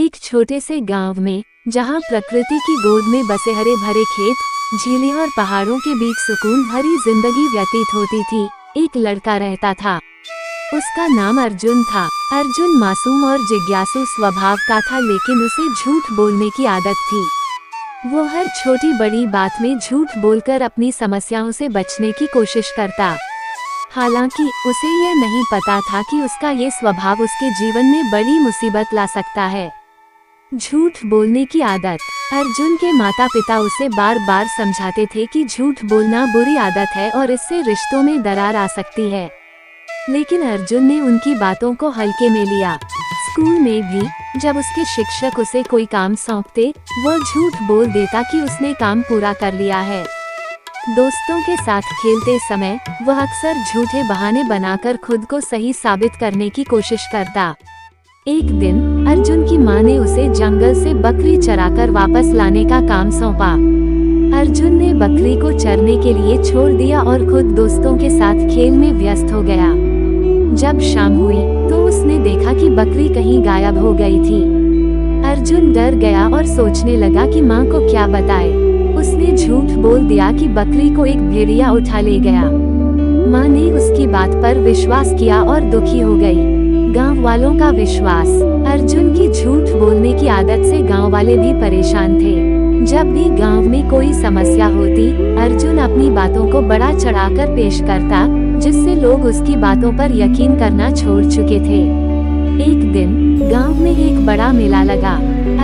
एक छोटे से गांव में, जहां प्रकृति की गोद में बसे हरे भरे खेत, झीलें और पहाड़ों के बीच सुकून भरी जिंदगी व्यतीत होती थी, एक लड़का रहता था। उसका नाम अर्जुन था। अर्जुन मासूम और जिज्ञासु स्वभाव का था, लेकिन उसे झूठ बोलने की आदत थी। वो हर छोटी बड़ी बात में झूठ बोलकर अपनी समस्याओं से बचने की कोशिश करता। हालांकि उसे यह नहीं पता था कि उसका ये स्वभाव उसके जीवन में बड़ी मुसीबत ला सकता है। झूठ बोलने की आदत। अर्जुन के माता पिता उसे बार बार समझाते थे कि झूठ बोलना बुरी आदत है और इससे रिश्तों में दरार आ सकती है, लेकिन अर्जुन ने उनकी बातों को हल्के में लिया। स्कूल में भी जब उसके शिक्षक उसे कोई काम सौंपते, वो झूठ बोल देता कि उसने काम पूरा कर लिया है। दोस्तों के साथ खेलते समय वह अक्सर झूठे बहाने बनाकर खुद को सही साबित करने की कोशिश करता। एक दिन अर्जुन की मां ने उसे जंगल से बकरी चराकर वापस लाने का काम सौंपा। अर्जुन ने बकरी को चरने के लिए छोड़ दिया और खुद दोस्तों के साथ खेल में व्यस्त हो गया। जब शाम हुई तो उसने देखा कि बकरी कहीं गायब हो गई थी। अर्जुन डर गया और सोचने लगा कि मां को क्या बताए। उसने झूठ बोल दिया कि बकरी को एक भेड़िया उठा ले गया। मां ने उसकी बात पर विश्वास किया और दुखी हो गई। गांव वालों का विश्वास। अर्जुन की झूठ बोलने की आदत से गांव वाले भी परेशान थे। जब भी गांव में कोई समस्या होती, अर्जुन अपनी बातों को बड़ा चढ़ाकर पेश करता, जिससे लोग उसकी बातों पर यकीन करना छोड़ चुके थे। एक दिन गांव में एक बड़ा मेला लगा।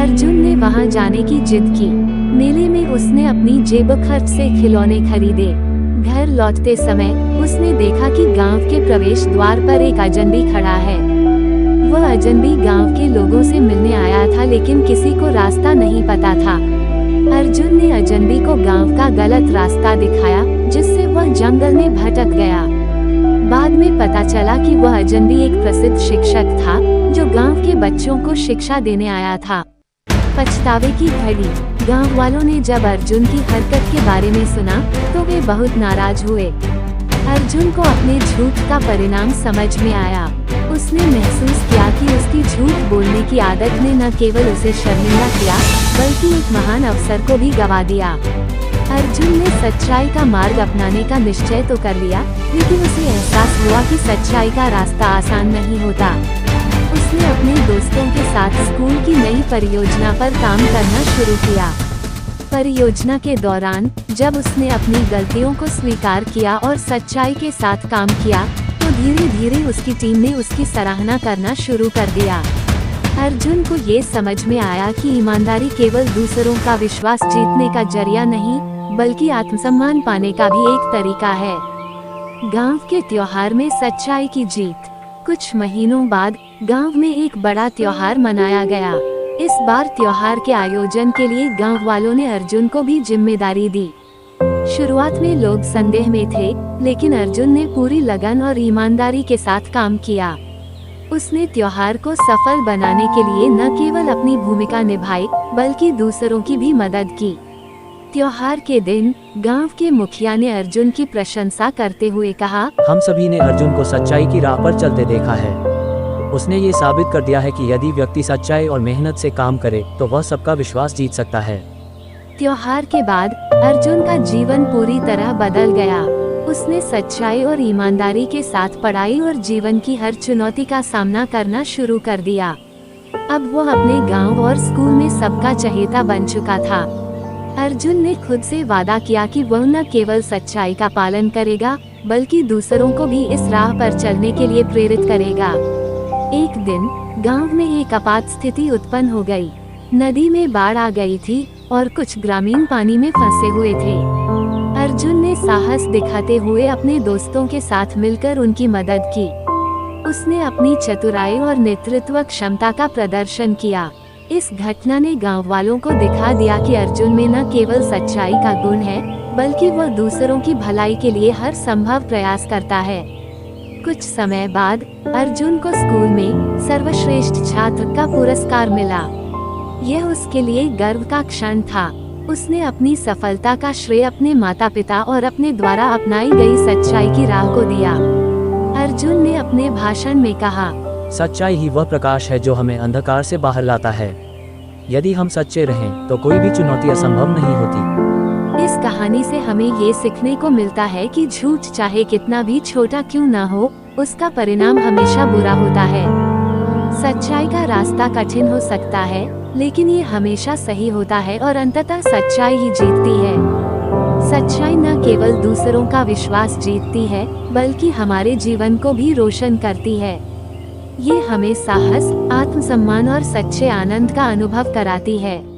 अर्जुन ने वहां जाने की जिद की। मेले में उसने अपनी जेब खर्च से खिलौने खरीदे। घर लौटते समय उसने देखा कि गांव के प्रवेश द्वार पर एक अजनबी खड़ा है। वह अजनबी गांव के लोगों से मिलने आया था, लेकिन किसी को रास्ता नहीं पता था। अर्जुन ने अजनबी को गांव का गलत रास्ता दिखाया, जिससे वह जंगल में भटक गया। बाद में पता चला कि वह अजनबी एक प्रसिद्ध शिक्षक था, जो गांव के बच्चों को शिक्षा देने आया था। पछतावे की घड़ी। गांव वालों ने जब अर्जुन की हरकत के बारे में सुना तो वे बहुत नाराज हुए। अर्जुन को अपने झूठ का परिणाम समझ में आया। उसने महसूस किया कि उसकी झूठ बोलने की आदत ने न केवल उसे शर्मिंदा किया, बल्कि एक महान अवसर को भी गंवा दिया। अर्जुन ने सच्चाई का मार्ग अपनाने का निश्चय तो कर लिया, लेकिन उसे एहसास हुआ कि सच्चाई का रास्ता आसान नहीं होता। उसने अपने दोस्तों के साथ स्कूल की नई परियोजना पर काम करना शुरू किया। परियोजना के दौरान जब उसने अपनी गलतियों को स्वीकार किया और सच्चाई के साथ काम किया, तो धीरे धीरे उसकी टीम ने उसकी सराहना करना शुरू कर दिया। अर्जुन को ये समझ में आया कि ईमानदारी केवल दूसरों का विश्वास जीतने का जरिया नहीं, बल्कि आत्मसम्मान पाने का भी एक तरीका है। गांव के त्योहार में सच्चाई की जीत। कुछ महीनों बाद गांव में एक बड़ा त्योहार मनाया गया। इस बार त्योहार के आयोजन के लिए गांव वालों ने अर्जुन को भी जिम्मेदारी दी। शुरुआत में लोग संदेह में थे, लेकिन अर्जुन ने पूरी लगन और ईमानदारी के साथ काम किया। उसने त्योहार को सफल बनाने के लिए न केवल अपनी भूमिका निभाई, बल्कि दूसरों की भी मदद की। त्योहार के दिन गांव के मुखिया ने अर्जुन की प्रशंसा करते हुए कहा, हम सभी ने अर्जुन को सच्चाई की राह पर चलते देखा है। उसने ये साबित कर दिया है कि यदि व्यक्ति सच्चाई और मेहनत से काम करे तो वह सबका विश्वास जीत सकता है। त्योहार के बाद अर्जुन का जीवन पूरी तरह बदल गया। उसने सच्चाई और ईमानदारी के साथ पढ़ाई और जीवन की हर चुनौती का सामना करना शुरू कर दिया। अब वह अपने गांव और स्कूल में सबका चहेता बन चुका था। अर्जुन ने खुद से वादा किया कि वह न केवल सच्चाई का पालन करेगा, बल्कि दूसरों को भी इस राह पर चलने के लिए प्रेरित करेगा। एक दिन गांव में एक आपात स्थिति उत्पन्न हो गई। नदी में बाढ़ आ गई थी और कुछ ग्रामीण पानी में फंसे हुए थे। अर्जुन ने साहस दिखाते हुए अपने दोस्तों के साथ मिलकर उनकी मदद की। उसने अपनी चतुराई और नेतृत्व क्षमता का प्रदर्शन किया। इस घटना ने गांव वालों को दिखा दिया कि अर्जुन में न केवल सच्चाई का गुण है, बल्कि वह दूसरों की भलाई के लिए हर संभव प्रयास करता है। कुछ समय बाद अर्जुन को स्कूल में सर्वश्रेष्ठ छात्र का पुरस्कार मिला। यह उसके लिए गर्व का क्षण था। उसने अपनी सफलता का श्रेय अपने माता पिता और अपने द्वारा अपनाई गई सच्चाई की राह को दिया। अर्जुन ने अपने भाषण में कहा, सच्चाई ही वह प्रकाश है जो हमें अंधकार से बाहर लाता है। यदि हम सच्चे रहें तो कोई भी चुनौती असंभव नहीं होती। इस कहानी से हमें ये सीखने को मिलता है कि झूठ चाहे कितना भी छोटा क्यों ना हो, उसका परिणाम हमेशा बुरा होता है। सच्चाई का रास्ता कठिन हो सकता है, लेकिन ये हमेशा सही होता है और अंततः सच्चाई ही जीतती है। सच्चाई न केवल दूसरों का विश्वास जीतती है, बल्कि हमारे जीवन को भी रोशन करती है। ये हमें साहस, आत्मसम्मान और सच्चे आनंद का अनुभव कराती है।